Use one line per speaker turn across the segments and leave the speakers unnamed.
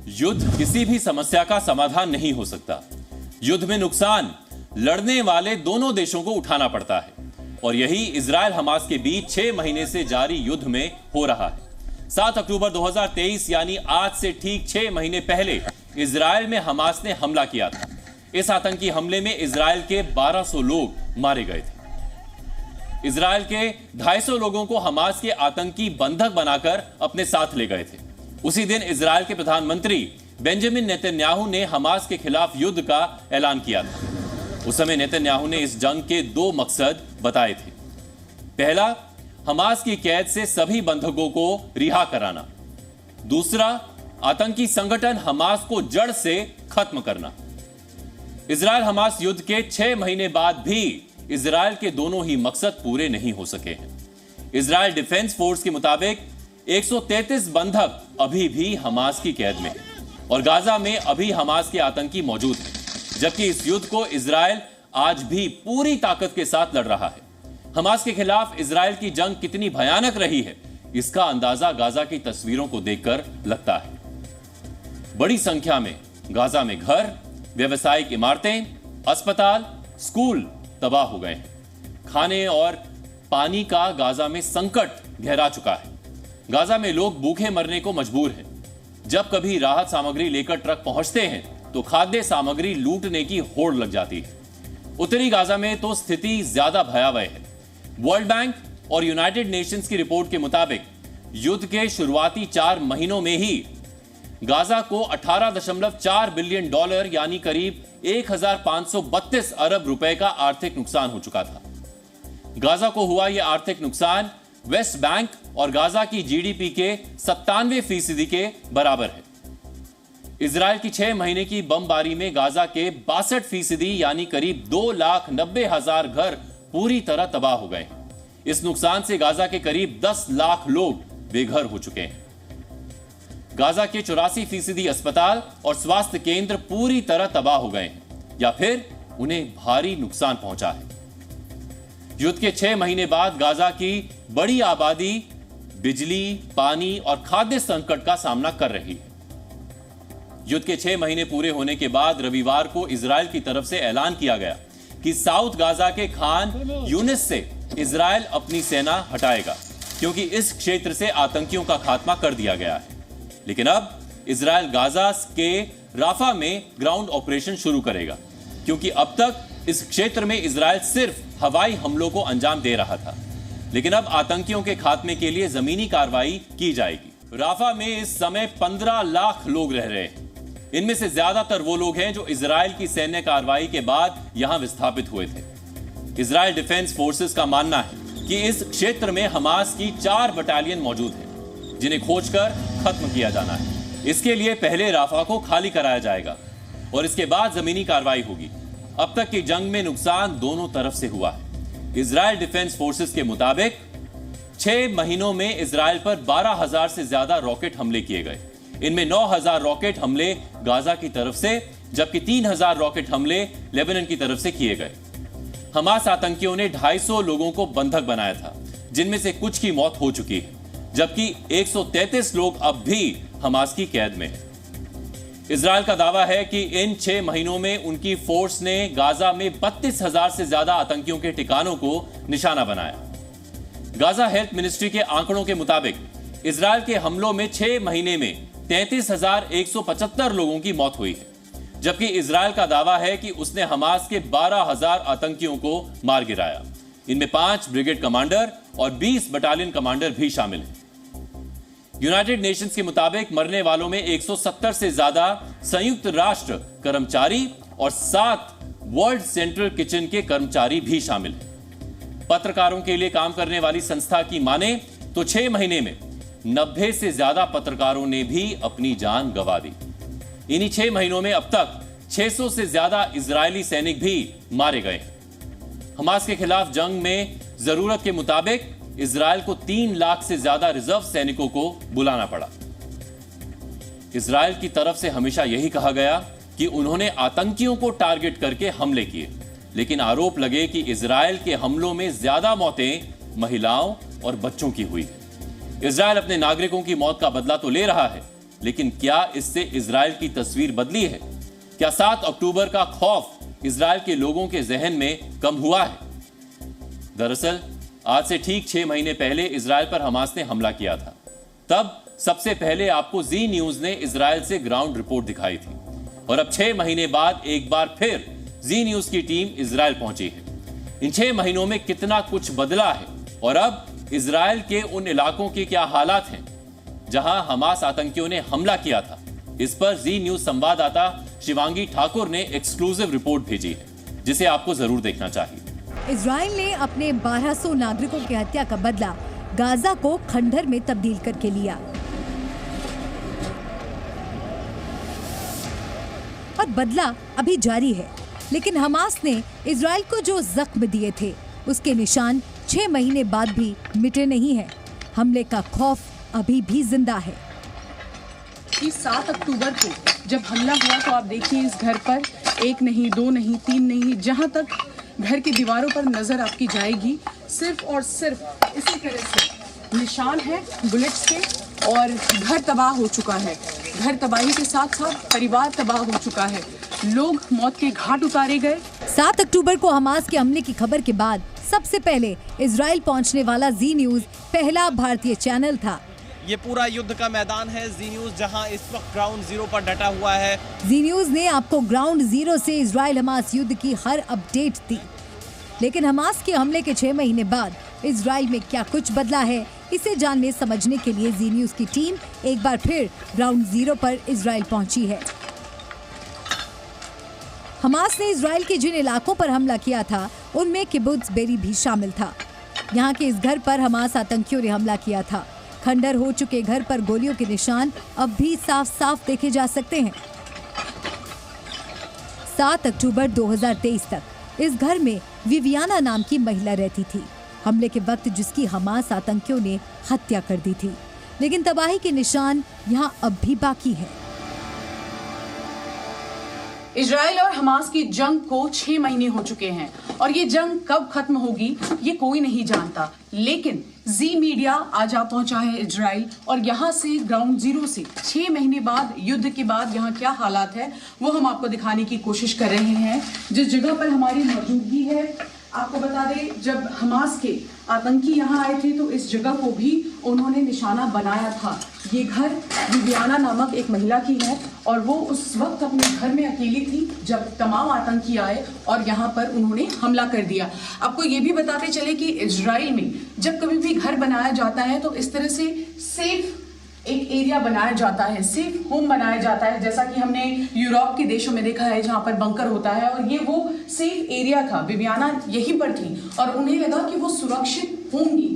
युद्ध किसी भी समस्या का समाधान नहीं हो सकता। युद्ध में नुकसान लड़ने वाले दोनों देशों को उठाना पड़ता है और यही इजराइल हमास के बीच 6 महीने से जारी युद्ध में हो रहा है। 7 अक्टूबर 2023 यानी आज से ठीक 6 महीने पहले इजराइल में हमास ने हमला किया था। इस आतंकी हमले में इजराइल के 1200 लोग मारे गए थे। इजराइल के 250 लोगों को हमास के आतंकी बंधक बनाकर अपने साथ ले गए थे। उसी दिन इजराइल के प्रधानमंत्री बेंजामिन नेतन्याहू ने हमास के खिलाफ युद्ध का ऐलान किया था। उस समय नेतन्याहू ने इस जंग के 2 मकसद बताए थे। पहला, हमास की कैद से सभी बंधकों को रिहा कराना। दूसरा, आतंकी संगठन हमास को जड़ से खत्म करना। इजराइल हमास युद्ध के 6 महीने बाद भी इजराइल के दोनों ही मकसद पूरे नहीं हो सके हैं। इजराइल डिफेंस फोर्स के मुताबिक 133 बंधक अभी भी हमास की कैद में हैं और गाजा में अभी हमास के आतंकी मौजूद हैं, जबकि इस युद्ध को इजराइल आज भी पूरी ताकत के साथ लड़ रहा है। हमास के खिलाफ इजराइल की जंग कितनी भयानक रही है, इसका अंदाजा गाजा की तस्वीरों को देखकर लगता है। बड़ी संख्या में गाजा में घर, व्यावसायिक इमारतें, अस्पताल, स्कूल तबाह हो गए हैं। खाने और पानी का गाजा में संकट गहरा चुका है। गाजा में लोग भूखे मरने को मजबूर हैं। जब कभी राहत सामग्री लेकर ट्रक पहुंचते हैं तो खाद्य सामग्री लूटने की होड़ लग जाती है। उत्तरी गाजा में तो स्थिति ज्यादा भयावह है। वर्ल्ड बैंक और यूनाइटेड नेशंस की रिपोर्ट के मुताबिक युद्ध के शुरुआती 4 महीनों में ही गाजा को $18.4 बिलियन यानी करीब 1532 अरब रुपए का आर्थिक नुकसान हो चुका था। गाजा को हुआ यह आर्थिक नुकसान वेस्ट बैंक और गाजा की जीडीपी के 97% के बराबर है। इजराइल की 6 महीने की बमबारी में गाजा के 62% यानी करीब 2,90,000 घर पूरी तरह तबाह हो गए। इस नुकसान से गाजा के करीब 10 लाख लोग बेघर हो चुके हैं। गाजा के 84% अस्पताल और स्वास्थ्य केंद्र पूरी तरह तबाह हो गए हैं या फिर उन्हें भारी नुकसान पहुंचा है। युद्ध के 6 महीने बाद गाजा की बड़ी आबादी बिजली, पानी और खाद्य संकट का सामना कर रही है। युद्ध के 6 महीने पूरे होने के बाद रविवार को इजराइल की तरफ से ऐलान किया गया कि साउथ गाजा के खान यूनिस से इजराइल अपनी सेना हटाएगा, क्योंकि इस क्षेत्र से आतंकियों का खात्मा कर दिया गया है। लेकिन अब इजराइल गाजा के राफा में ग्राउंड ऑपरेशन शुरू करेगा, क्योंकि अब तक इस क्षेत्र में इजराइल सिर्फ हवाई हमलों को अंजाम दे रहा था। लेकिन अब आतंकियों के खात्मे के लिए जमीनी कार्रवाई की जाएगी। राफा में इस समय 15 लाख लोग रह रहे हैं। इनमें से ज्यादातर वो लोग हैं जो इजराइल की सैन्य कार्रवाई के बाद यहां विस्थापित हुए थे। इजराइल डिफेंस फोर्सेस का मानना है कि इस क्षेत्र में हमास की 4 बटालियन मौजूद है, जिन्हें खोजकर खत्म किया जाना है। इसके लिए पहले राफा को खाली कराया जाएगा और इसके बाद जमीनी कार्रवाई होगी। अब तक की जंग में नुकसान दोनों तरफ से हुआ है। इजराइल डिफेंस फोर्सेस के मुताबिक 6 महीनों में इजराइल पर 12,000 से ज्यादा रॉकेट हमले किए गए। इनमें 9,000 रॉकेट हमले गाजा की तरफ से, जबकि 3,000 रॉकेट हमले लेबनान की तरफ से किए गए। हमास आतंकियों ने 250 लोगों को बंधक बनाया था, जिनमें से कुछ की मौत हो चुकी है, जबकि 133 लोग अब भी हमास की कैद में हैं। इजराइल का दावा है कि इन 6 महीनों में उनकी फोर्स ने गाजा में 32,000 से ज्यादा आतंकियों के ठिकानों को निशाना बनाया। गाजा हेल्थ मिनिस्ट्री के आंकड़ों के मुताबिक इजराइल के हमलों में 6 महीने में 33,175 लोगों की मौत हुई है, जबकि इजराइल का दावा है कि उसने हमास के 12,000 आतंकियों को मार गिराया। इनमें 5 ब्रिगेड कमांडर और 20 बटालियन कमांडर भी शामिल हैं। यूनाइटेड नेशंस के मुताबिक मरने वालों में 170 से ज्यादा संयुक्त राष्ट्र कर्मचारी और 7 वर्ल्ड सेंट्रल किचन के कर्मचारी भी शामिल हैं। पत्रकारों के लिए काम करने वाली संस्था की माने तो 6 महीने में 90 से ज्यादा पत्रकारों ने भी अपनी जान गंवा दी। इन्हीं 6 महीनों में अब तक 600 से ज्यादा इजरायली सैनिक भी मारे गए। हमास के खिलाफ जंग में जरूरत के मुताबिक इजराइल को 3 लाख से ज्यादा रिजर्व सैनिकों को बुलाना पड़ा। इजराइल की तरफ से हमेशा यही कहा गया कि उन्होंने आतंकियों को टारगेट करके हमले किए, लेकिन आरोप लगे कि इजराइल के हमलों में ज्यादा मौतें महिलाओं और बच्चों की हुई। इजराइल अपने नागरिकों की मौत का बदला तो ले रहा है, लेकिन क्या इससे इजराइल की तस्वीर बदली है? क्या 7 अक्टूबर का खौफ इजराइल के लोगों के जहन में कम हुआ है? दरअसल आज से ठीक 6 महीने पहले इजराइल पर हमास ने हमला किया था। तब सबसे पहले आपको जी न्यूज ने इजराइल से ग्राउंड रिपोर्ट दिखाई थी और अब 6 महीने बाद एक बार फिर जी न्यूज की टीम इजराइल पहुंची है। इन 6 महीनों में कितना कुछ बदला है और अब इजराइल के उन इलाकों के क्या हालात हैं जहां हमास आतंकियों ने हमला किया था? इस पर जी न्यूज संवाददाता शिवांगी ठाकुर ने एक्सक्लूसिव रिपोर्ट भेजी है, जिसे आपको जरूर देखना चाहिए।
इजराइल ने अपने 1200 नागरिकों की हत्या का बदला गाजा को खंडहर में तब्दील करके लिया और बदला अभी जारी है। लेकिन हमास ने इजराइल को जो जख्म दिए थे उसके निशान 6 महीने बाद भी मिटे नहीं हैं। हमले का खौफ अभी भी जिंदा है।
कि 7 अक्टूबर को जब हमला हुआ तो आप देखिए इस घर पर 1 नहीं 2 नहीं 3 नहीं, जहां तक घर की दीवारों पर नजर आपकी जाएगी सिर्फ और सिर्फ इसी तरह से निशान है बुलेट्स के और घर तबाह हो चुका है। घर तबाही के साथ साथ परिवार तबाह हो चुका है। लोग मौत के घाट उतारे गए।
7 अक्टूबर को हमास के हमले की खबर के बाद सबसे पहले इजराइल पहुंचने वाला जी न्यूज पहला भारतीय चैनल था।
ये पूरा युद्ध का मैदान है जी न्यूज, जहां इस वक्त ग्राउंड जीरो पर डटा हुआ है।
जी न्यूज ने आपको ग्राउंड जीरो से इजराइल हमास युद्ध की हर अपडेट दी। लेकिन हमास के हमले के 6 महीने बाद इजराइल में क्या कुछ बदला है, इसे जानने समझने के लिए जी न्यूज की टीम एक बार फिर ग्राउंड जीरो पर इजराइल पहुंची है। हमास ने इजराइल के जिन इलाकों पर हमला किया था उनमें किबुत्ज बेरी भी शामिल था। यहाँ के इस घर पर हमास आतंकियों ने हमला किया था। खंडर हो चुके घर पर गोलियों के निशान अब भी साफ साफ देखे जा सकते हैं। 7 अक्टूबर 2023 तक इस घर में विवियाना नाम की महिला रहती थी, हमले के वक्त जिसकी हमास आतंकियों ने हत्या कर दी थी। लेकिन तबाही के निशान यहाँ अब भी बाकी है।
इजराइल और हमास की जंग को 6 महीने हो चुके हैं और ये जंग कब खत्म होगी ये कोई नहीं जानता। लेकिन जी मीडिया आज आ पहुंचा है इजराइल और यहाँ से ग्राउंड जीरो से 6 महीने बाद युद्ध के बाद यहाँ क्या हालात है वो हम आपको दिखाने की कोशिश कर रहे हैं। जिस जगह पर हमारी मौजूदगी है, आपको बता दें जब हमास के आतंकी यहाँ आए थे तो इस जगह को भी उन्होंने निशाना बनाया था। ये घर विवियाना नामक एक महिला की है और वो उस वक्त अपने घर में अकेली थी जब तमाम आतंकी आए और यहाँ पर उन्होंने हमला कर दिया। आपको ये भी बताते चले कि इजराइल में जब कभी भी घर बनाया जाता है तो इस तरह से सेफ एक एरिया बनाया जाता है, सेफ होम बनाया जाता है, जैसा कि हमने यूरोप के देशों में देखा है जहां पर बंकर होता है। और ये वो सेफ एरिया था, विवियाना यहीं पर थी और उन्हें लगा कि वो सुरक्षित होंगी।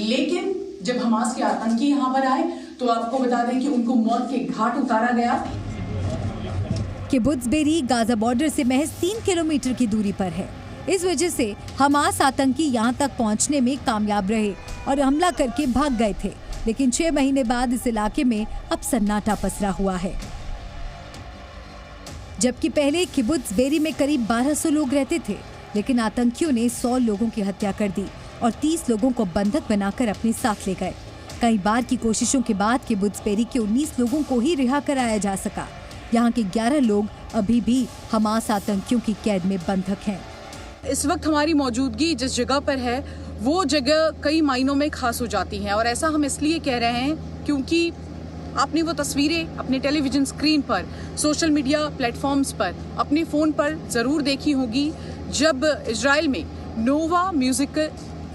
लेकिन जब हमास के आतंकी यहाँ पर आए तो आपको बता दें कि उनको मौत के घाट उतारा गया।
किबुत्ज बेरी गाजा बॉर्डर से महज 3 किलोमीटर की दूरी पर है। इस वजह से हमास आतंकी यहाँ तक पहुँचने में कामयाब रहे और हमला करके भाग गए थे। लेकिन 6 महीने बाद इस इलाके में अब सन्नाटा पसरा हुआ है। जबकि पहले किबुत्ज बेरी में करीब 1200 लोग रहते थे, लेकिन आतंकियों ने 100 लोगों की हत्या कर दी और 30 लोगों को बंधक बनाकर अपने साथ ले गए। कई बार की कोशिशों के बाद किबुत्ज बेरी के 19 लोगों को ही रिहा कराया जा सका। यहाँ के 11 लोग अभी भी हमास आतंकियों की कैद में बंधक हैं।
इस वक्त हमारी मौजूदगी जिस जगह पर है वो जगह कई मायनों में खास हो जाती है और ऐसा हम इसलिए कह रहे हैं क्योंकि आपने वो तस्वीरें अपने टेलीविजन स्क्रीन पर, सोशल मीडिया प्लेटफॉर्म्स पर, अपने फ़ोन पर ज़रूर देखी होगी जब इजराइल में नोवा म्यूज़िक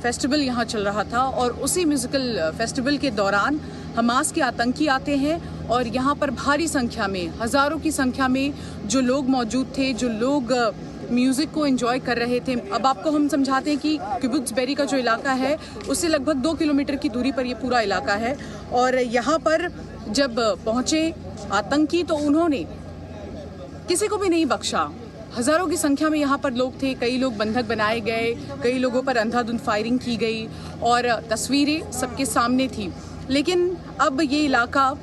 फेस्टिवल यहाँ चल रहा था और उसी म्यूज़िकल फेस्टिवल के दौरान हमास के आतंकी आते हैं और यहाँ पर भारी संख्या में, हज़ारों की संख्या में जो लोग मौजूद थे, जो लोग म्यूजिक को एंजॉय कर रहे थे। अब आपको हम समझाते हैं कि किबुत्ज बेरी का जो इलाका है उससे लगभग 2 किलोमीटर की दूरी पर ये पूरा इलाका है और यहाँ पर जब पहुंचे आतंकी तो उन्होंने किसी को भी नहीं बख्शा। हजारों की संख्या में यहाँ पर लोग थे, कई लोग बंधक बनाए गए, कई लोगों पर अंधाधुंध फायरिंग की गई और तस्वीरें सबके सामने थी। लेकिन अब ये इलाका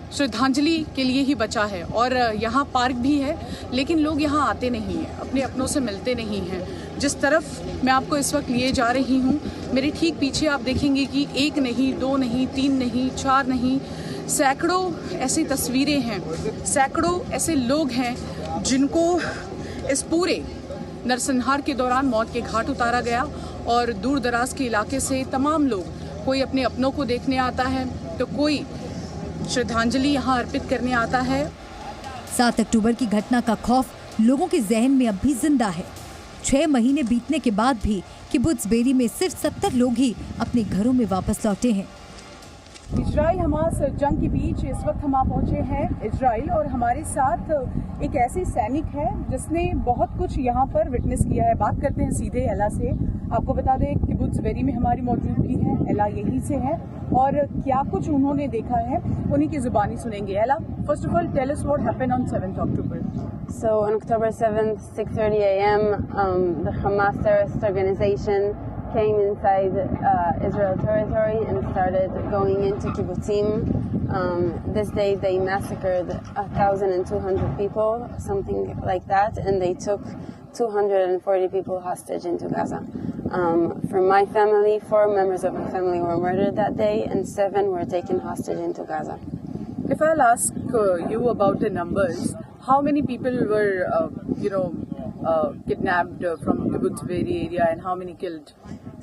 श्रद्धांजलि के लिए ही बचा है और यहाँ पार्क भी है, लेकिन लोग यहाँ आते नहीं हैं, अपने अपनों से मिलते नहीं हैं। जिस तरफ मैं आपको इस वक्त लिए जा रही हूँ, मेरे ठीक पीछे आप देखेंगे कि 1 नहीं, 2 नहीं, 3 नहीं, 4 नहीं, सैकड़ों ऐसी तस्वीरें हैं, सैकड़ों ऐसे लोग हैं जिनको इस पूरे नरसंहार के दौरान मौत के घाट उतारा गया। और दूर दराज के इलाके से तमाम लोग, कोई अपने अपनों को देखने आता है तो कोई श्रद्धांजलि यहाँ अर्पित करने आता है।
7 अक्टूबर की घटना का खौफ लोगों के जहन में अब भी जिंदा है। 6 महीने बीतने के बाद भी किबुत्ज बेरी में सिर्फ 70 लोग ही अपने घरों में वापस लौटे हैं।
इजराइल हमास जंग के बीच इस वक्त हम पहुंचे हैं इजराइल, और हमारे साथ एक ऐसे सैनिक है जिसने बहुत कुछ यहाँ पर विटनेस किया है। बात करते हैं सीधे एला से। आपको बता दें किबुत्ज बेरी में हमारी मौजूदगी है, एला यहीं से है, और क्या कुछ उन्होंने देखा है उन्हीं की जुबानी सुनेंगे। Ella, first of all tell us what happened on 7th October.
So on October 7th, 6:30 a.m., the Hamas terrorist organization came inside Israel territory and started going into kibbutzim. This day they massacred 1,200 people, something like that, and they took 240 people hostage into Gaza. From my family, 4 members of my family were murdered that day, and 7 were taken hostage into Gaza.
If I'll ask you about the numbers, how many people were, kidnapped from Kibbutz Be'eri area, and how many killed?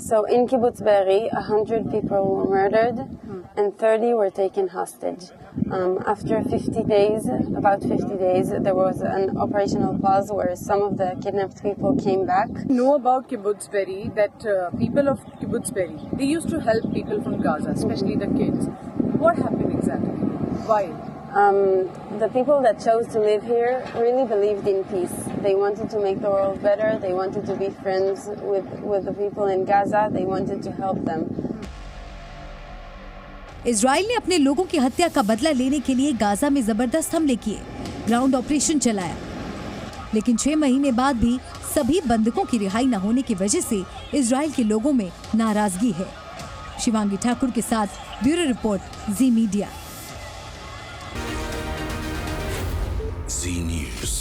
So in Kibbutz Be'eri, 100 people were murdered, and 30 were taken hostage. After 50 days, about 50 days, there was an operational pause where some of the kidnapped people came back.
Know about Kibbutz Be'eri that people of Kibbutz Be'eri, they used to help people from Gaza, especially the kids. What happened exactly? Why?
The people that chose to live here really believed in peace. They wanted to make the world better. They wanted to be friends with the people in Gaza. They wanted to help them.
Israel ने अपने लोगों की हत्या का बदला लेने के लिए गाजा में जबरदस्त हमले किए, ग्राउंड ऑपरेशन चलाया, लेकिन 6 महीने बाद भी सभी बंधकों की रिहाई न होने की वजह से इजराइल के लोगों में नाराजगी है। शिवांगी ठाकुर के साथ ब्यूरो रिपोर्ट, जी मीडिया।
Z News.